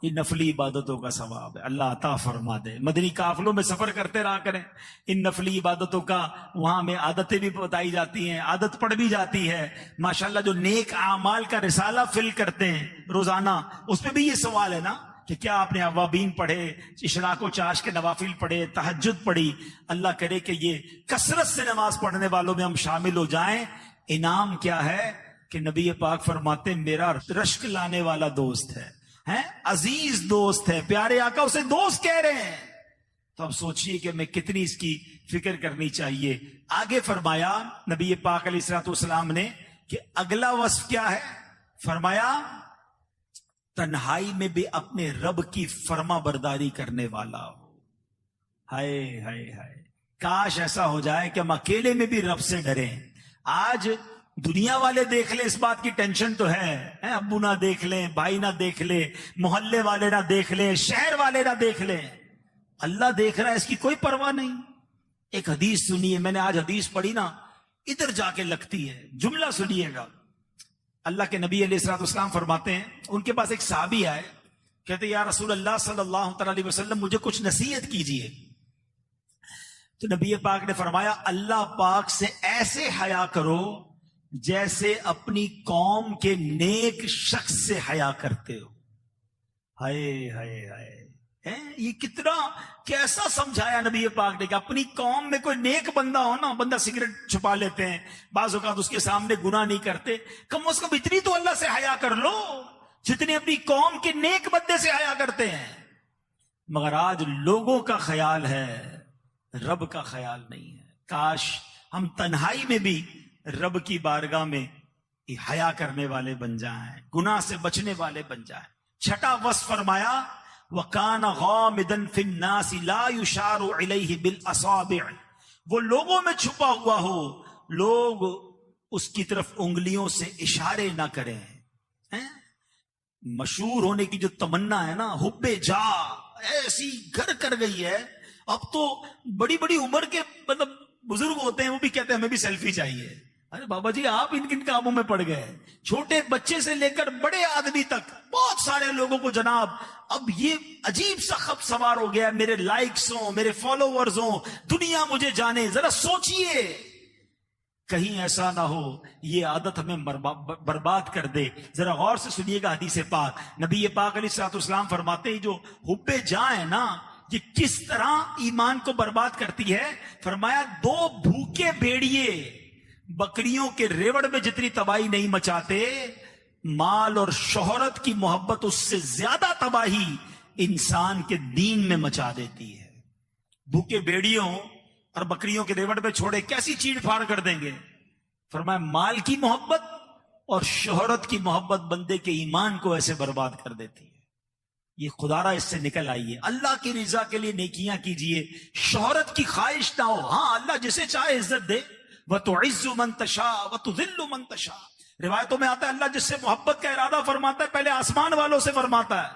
یہ نفلی عبادتوں کا ثواب ہے، اللہ عطا فرما دے۔ مدنی قافلوں میں سفر کرتے رہا کریں، ان نفلی عبادتوں کا وہاں میں عادتیں بھی بتائی جاتی ہیں، عادت پڑ بھی جاتی ہے۔ ماشاءاللہ جو نیک اعمال کا رسالہ فل کرتے ہیں روزانہ، اس پہ بھی یہ سوال ہے نا کہ کیا آپ نے اوابین پڑھے، اشراق و چاش کے نوافل پڑھے، تہجد پڑھی؟ اللہ کرے کہ یہ کثرت سے نماز پڑھنے والوں میں ہم شامل ہو جائیں۔ انعام کیا ہے کہ نبی پاک فرماتے میرا رشک لانے والا دوست ہے، عزیز دوست ہے، پیارے آقا اسے دوست کہہ رہے ہیں۔ تو اب سوچئے کہ میں کتنی اس کی فکر کرنی چاہیے۔ آگے فرمایا نبی پاک علیہ الصلوۃ والسلام نے کہ اگلا وصف کیا ہے؟ فرمایا تنہائی میں بھی اپنے رب کی فرما برداری کرنے والا ہو۔ ہائے ہائے ہائے، کاش ایسا ہو جائے کہ ہم اکیلے میں بھی رب سے ڈریں۔ آج دنیا والے دیکھ لیں، اس بات کی ٹینشن تو ہے، ابو نہ دیکھ لیں، بھائی نہ دیکھ لیں، محلے والے نہ دیکھ لیں، شہر والے نہ دیکھ لیں، اللہ دیکھ رہا ہے، اس کی کوئی پرواہ نہیں۔ ایک حدیث سنیے، میں نے آج حدیث پڑھی نا، ادھر جا کے لگتی ہے، جملہ سنیے گا۔ اللہ کے نبی علیہ الصلوۃ والسلام فرماتے ہیں، ان کے پاس ایک صحابی آئے، کہتے یا رسول اللہ صلی اللہ تعالی علیہ وسلم مجھے کچھ نصیحت کیجیے۔ تو نبی پاک نے فرمایا اللہ پاک سے ایسے حیا کرو جیسے اپنی قوم کے نیک شخص سے حیا کرتے ہو۔ ہائے ہائے ہائے، یہ کتنا کیسا سمجھایا نبی پاک نے کہ اپنی قوم میں کوئی نیک بندہ ہو نا، بندہ سگریٹ چھپا لیتے ہیں، بعض اوقات اس کے سامنے گناہ نہیں کرتے، کم از کم اتنی تو اللہ سے حیا کر لو جتنی اپنی قوم کے نیک بندے سے حیا کرتے ہیں۔ مگر آج لوگوں کا خیال ہے، رب کا خیال نہیں ہے۔ کاش ہم تنہائی میں بھی رب کی بارگاہ میں حیا کرنے والے بن جائیں، گناہ سے بچنے والے بن جائیں۔ چھٹا وصف فرمایا وَكَانَ غَامِدًا فِي النَّاسِ لَا يُشَارُ عِلَيْهِ بِالْأَصَابِعِ، وہ لوگوں میں چھپا ہوا ہو، لوگ اس کی طرف انگلیوں سے اشارے نہ کریں۔ مشہور ہونے کی جو تمنا ہے نا، حب جا ایسی گھر کر گئی ہے، اب تو بڑی بڑی عمر کے مطلب بزرگ ہوتے ہیں، وہ بھی کہتے ہیں ہمیں بھی سیلفی چاہیے۔ ارے بابا جی آپ ان کن کاموں میں پڑ گئے؟ چھوٹے بچے سے لے کر بڑے آدمی تک بہت سارے لوگوں کو جناب اب یہ عجیب سا خب سوار ہو گیا، میرے لائکس ہوں، میرے فالوورز ہوں، دنیا مجھے جانے۔ ذرا سوچئے کہیں ایسا نہ ہو یہ عادت ہمیں برباد کر دے۔ ذرا غور سے سنیے گا حدیث پاک، نبی پاک علیہ الصلوۃ والسلام فرماتے ہیں جو حب جاں ہے نا، یہ کس طرح ایمان کو برباد کرتی ہے۔ فرمایا دو بھوکے بھیڑیے بکریوں کے ریوڑ میں جتنی تباہی نہیں مچاتے، مال اور شہرت کی محبت اس سے زیادہ تباہی انسان کے دین میں مچا دیتی ہے۔ بھوکے بھیڑیوں اور بکریوں کے ریوڑ میں چھوڑے کیسی چیڑ پھاڑ کر دیں گے۔ فرمایا مال کی محبت اور شہرت کی محبت بندے کے ایمان کو ایسے برباد کر دیتی ہے۔ یہ خدارا اس سے نکل آئیے، اللہ کی رضا کے لیے نیکیاں کیجئے، شہرت کی خواہش نہ ہو۔ ہاں اللہ جسے چاہے عزت دے، وَتُعِزُّ مَن تَشَاءُ وَتُذِلُّ مَن تَشَاءُ۔ روایتوں میں آتا ہے اللہ جس سے محبت کا ارادہ فرماتا ہے پہلے آسمان والوں سے فرماتا ہے،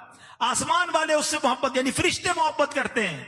آسمان والے اس سے محبت یعنی فرشتے محبت کرتے ہیں،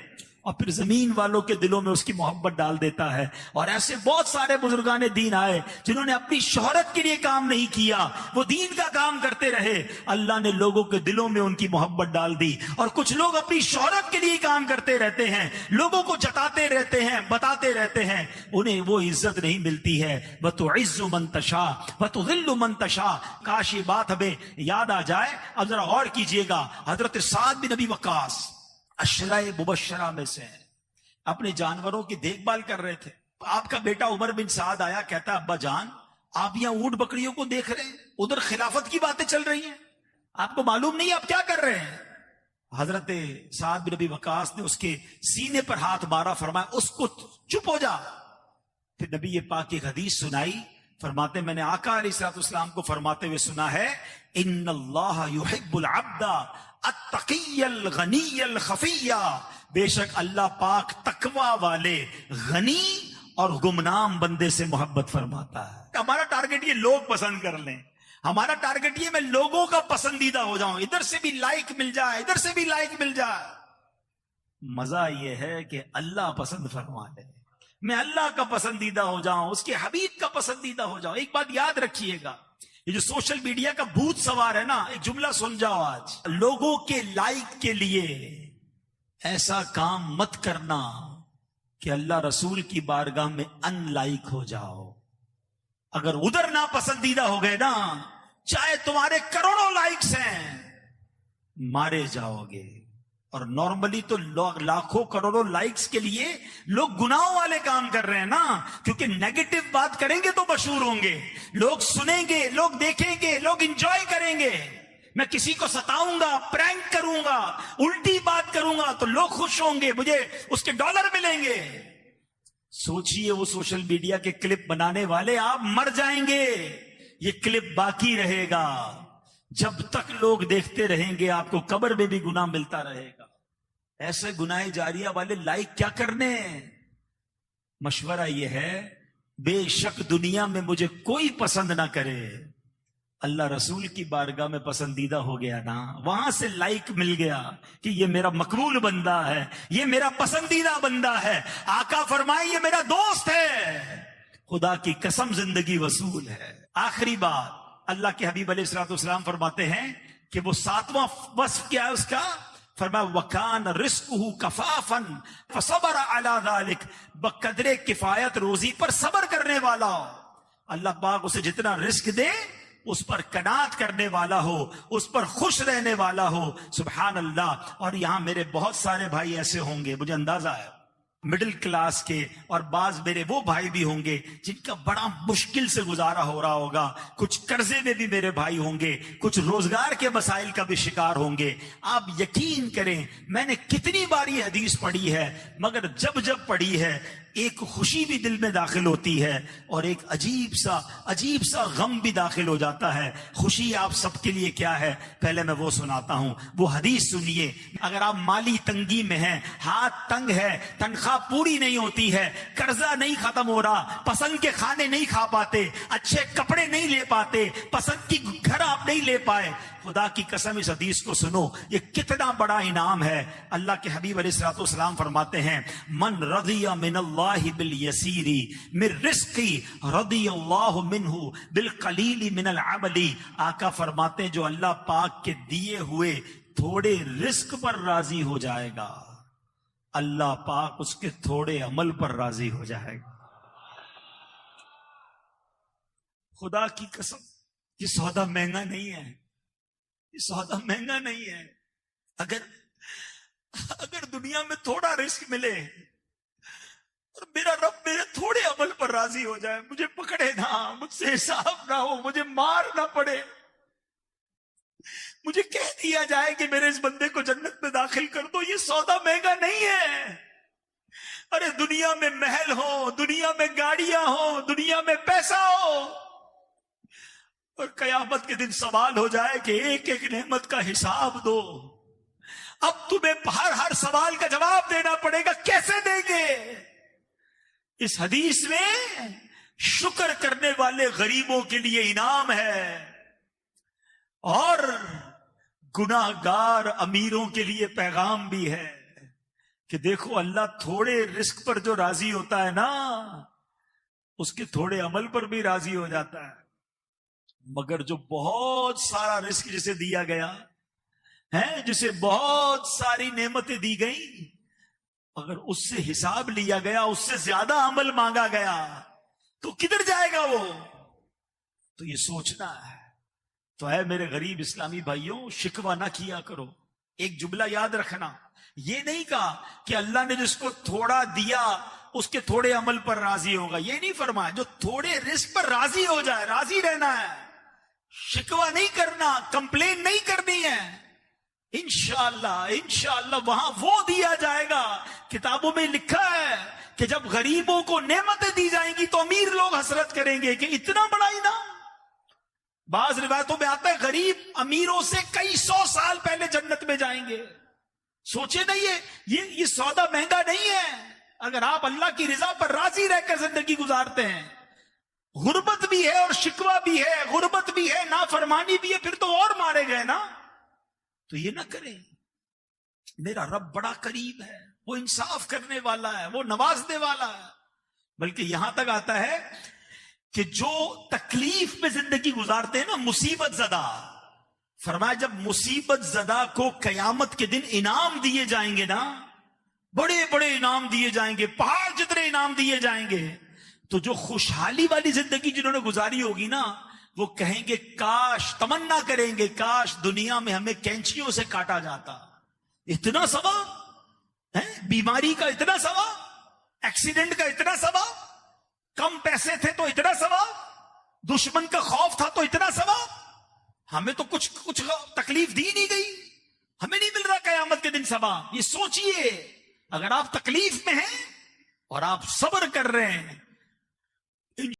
اور پھر زمین والوں کے دلوں میں اس کی محبت ڈال دیتا ہے۔ اور ایسے بہت سارے بزرگان دین آئے جنہوں نے اپنی شہرت کے لیے کام نہیں کیا، وہ دین کا کام کرتے رہے، اللہ نے لوگوں کے دلوں میں ان کی محبت ڈال دی۔ اور کچھ لوگ اپنی شہرت کے لیے کام کرتے رہتے ہیں، لوگوں کو جتاتے رہتے ہیں، بتاتے رہتے ہیں، انہیں وہ عزت نہیں ملتی ہے۔ وَتُعِزُّ مَن تَشَاءُ وَتُذِلُّ مَن تَشَاءُ۔ کاش یہ بات ہمیں یاد آ جائے۔ اب ذرا غور کیجئے گا، حضرت سعد بن ابی وقاص عشرہ مبشرہ میں سے اپنے جانوروں کی دیکھ بھال کر رہے تھے۔ آپ کا بیٹا عمر بن سعد آیا، کہتا ابا جان آپ یہاں اونٹ بکریوں کو دیکھ رہے ہیں، ادھر خلافت کی باتیں چل رہی ہیں، آپ کو معلوم نہیں آپ کیا کر رہے ہیں؟ حضرت سعد بن ابی وقاص نے اس کے سینے پر ہاتھ مارا، فرمایا اس کو چپ ہو جا۔ پھر نبی پاک کی حدیث سنائی، فرماتے میں نے آقا علیہ الصلوۃ والسلام کو فرماتے ہوئے سنا ہے، ان اللہ یحب العبد التقی الغنی الخفی، بے شک اللہ پاک تقوی والے غنی اور گمنام بندے سے محبت فرماتا ہے۔ ہمارا ٹارگٹ یہ لوگ پسند کر لیں، ہمارا ٹارگٹ یہ میں لوگوں کا پسندیدہ ہو جاؤں، ادھر سے بھی لائک مل جائے، ادھر سے بھی لائک مل جائے۔ مزہ یہ ہے کہ اللہ پسند فرما لے، میں اللہ کا پسندیدہ ہو جاؤں، اس کے حبیب کا پسندیدہ ہو جاؤں۔ ایک بات یاد رکھیے گا، یہ جو سوشل میڈیا کا بھوت سوار ہے نا، ایک جملہ سن جاؤ آج، لوگوں کے لائک کے لیے ایسا کام مت کرنا کہ اللہ رسول کی بارگاہ میں ان لائک ہو جاؤ۔ اگر ادھر ناپسندیدہ ہو گئے نا، چاہے تمہارے کروڑوں لائکس ہیں، مارے جاؤ گے. اور نارملی تو لاکھوں کروڑوں لائکس کے لیے لوگ گناہوں والے کام کر رہے ہیں نا, کیونکہ نیگیٹو بات کریں گے تو مشہور ہوں گے, لوگ سنیں گے, لوگ دیکھیں گے, لوگ انجوائے کریں گے. میں کسی کو ستاؤں گا, پرینک کروں گا, الٹی بات کروں گا تو لوگ خوش ہوں گے, مجھے اس کے ڈالر ملیں گے. سوچئے وہ سوشل میڈیا کے کلپ بنانے والے, آپ مر جائیں گے, یہ کلپ باقی رہے گا. جب تک لوگ دیکھتے رہیں گے آپ کو قبر میں بھی گناہ ملتا رہے گا. ایسے گناہ جاریہ والے لائک کیا کرنے ہیں؟ مشورہ یہ ہے, بے شک دنیا میں مجھے کوئی پسند نہ کرے, اللہ رسول کی بارگاہ میں پسندیدہ ہو گیا نا, وہاں سے لائک مل گیا کہ یہ میرا مقبول بندہ ہے, یہ میرا پسندیدہ بندہ ہے. آقا فرمائے یہ میرا دوست ہے. خدا کی قسم زندگی وصول ہے. آخری بات, اللہ کے حبیب علیہ الصلوۃ والسلام فرماتے ہیں کہ وہ 7واں وصف کیا ہے اس کا؟ فرمایا وَكَانَ رِزْقُهُ كَفَافًا فَصَبَرَ عَلَى ذَلِكَ, بقدر کفایت روزی پر صبر کرنے والا ہو. اللہ پاک اسے جتنا رزق دے اس پر قناعت کرنے والا ہو, اس پر خوش رہنے والا ہو. سبحان اللہ. اور یہاں میرے بہت سارے بھائی ایسے ہوں گے, مجھے اندازہ ہے, مڈل کلاس کے, اور بعض میرے وہ بھائی بھی ہوں گے جن کا بڑا مشکل سے گزارا ہو رہا ہوگا, کچھ قرضے میں بھی میرے بھائی ہوں گے, کچھ روزگار کے مسائل کا بھی شکار ہوں گے. آپ یقین کریں, میں نے کتنی بار یہ حدیث پڑھی ہے, مگر جب جب پڑھی ہے ایک خوشی بھی دل میں داخل ہوتی ہے اور ایک عجیب سا غم بھی داخل ہو جاتا ہے. خوشی آپ سب کے لیے کیا ہے, پہلے میں وہ سناتا ہوں. وہ حدیث سنیے. اگر آپ مالی تنگی میں ہیں, ہاتھ تنگ ہے, تنخواہ پوری نہیں ہوتی ہے, قرضہ نہیں ختم ہو رہا, پسند کے کھانے نہیں کھا پاتے, اچھے کپڑے نہیں لے پاتے, پسند کی گھر آپ نہیں لے پائے, خدا کی قسم اس حدیث کو سنو, یہ کتنا بڑا انعام ہے. اللہ کے حبیب علیہ الصلوۃ والسلام فرماتے ہیں من رضی من اللہ بالیسیر من رزقی رضی اللہ منہ بالقلیل من العمل. آقا فرماتے ہیں جو اللہ پاک کے دیے ہوئے تھوڑے رزق پر راضی ہو جائے گا, اللہ پاک اس کے تھوڑے عمل پر راضی ہو جائے گا. خدا کی قسم یہ سودا مہنگا نہیں ہے, یہ سودا مہنگا نہیں ہے. اگر دنیا میں تھوڑا رزق ملے اور میرا رب میرے تھوڑے عمل پر راضی ہو جائے, مجھے پکڑے نہ, مجھ سے حساب نہ ہو, مجھے مار نہ پڑے, مجھے کہہ دیا جائے کہ میرے اس بندے کو جنت میں داخل کر دو, یہ سودا مہنگا نہیں ہے. ارے دنیا میں محل ہو, دنیا میں گاڑیاں ہو, دنیا میں پیسہ ہو, اور قیامت کے دن سوال ہو جائے کہ ایک ایک نعمت کا حساب دو, اب تمہیں ہر سوال کا جواب دینا پڑے گا, کیسے دیں گے؟ اس حدیث میں شکر کرنے والے غریبوں کے لیے انعام ہے اور گناہ گار امیروں کے لیے پیغام بھی ہے کہ دیکھو اللہ تھوڑے رزق پر جو راضی ہوتا ہے نا, اس کے تھوڑے عمل پر بھی راضی ہو جاتا ہے. مگر جو بہت سارا رزق جسے دیا گیا ہے, جسے بہت ساری نعمتیں دی گئیں, اگر اس سے حساب لیا گیا, اس سے زیادہ عمل مانگا گیا, تو کدھر جائے گا وہ؟ تو یہ سوچنا ہے. تو اے میرے غریب اسلامی بھائیوں, شکوہ نہ کیا کرو. ایک جملہ یاد رکھنا, یہ نہیں کہا کہ اللہ نے جس کو تھوڑا دیا اس کے تھوڑے عمل پر راضی ہوگا, یہ نہیں فرمایا. جو تھوڑے رزق پر راضی ہو جائے, راضی رہنا ہے, شکوہ نہیں کرنا, کمپلین نہیں کرنی ہے. انشاءاللہ وہاں وہ دیا جائے گا. کتابوں میں لکھا ہے کہ جب غریبوں کو نعمتیں دی جائیں گی تو امیر لوگ حسرت کریں گے کہ اتنا بڑا انعام. بعض روایتوں میں آتا ہے غریب امیروں سے کئی 100 سال پہلے جنت میں جائیں گے. سوچے نہیں, یہ سودا مہنگا نہیں ہے. اگر آپ اللہ کی رضا پر راضی رہ کر زندگی گزارتے ہیں, غربت بھی ہے اور شکوہ بھی ہے, غربت بھی ہے, نافرمانی بھی ہے, پھر تو اور مارے گئے نا. تو یہ نہ کریں. میرا رب بڑا قریب ہے, وہ انصاف کرنے والا ہے, وہ نوازنے والا ہے. بلکہ یہاں تک آتا ہے کہ جو تکلیف میں زندگی گزارتے ہیں نا, مصیبت زدہ, فرمایا جب مصیبت زدہ کو قیامت کے دن انعام دیے جائیں گے نا, بڑے بڑے انعام دیے جائیں گے, پہاڑ جتنے انعام دیے جائیں گے, تو جو خوشحالی والی زندگی جنہوں نے گزاری ہوگی نا, وہ کہیں گے کاش، تمنا کریں گے کاش دنیا میں ہمیں کینچیوں سے کاٹا جاتا. اتنا ثواب ہے، بیماری کا اتنا ثواب، ایکسیڈنٹ کا اتنا ثواب، کم پیسے تھے تو اتنا ثواب، دشمن کا خوف تھا تو اتنا ثواب. ہمیں تو کچھ تکلیف دی نہیں گئی، ہمیں نہیں مل رہا قیامت کے دن ثواب. یہ سوچئے، اگر آپ تکلیف میں ہیں اور آپ صبر کر رہے ہیں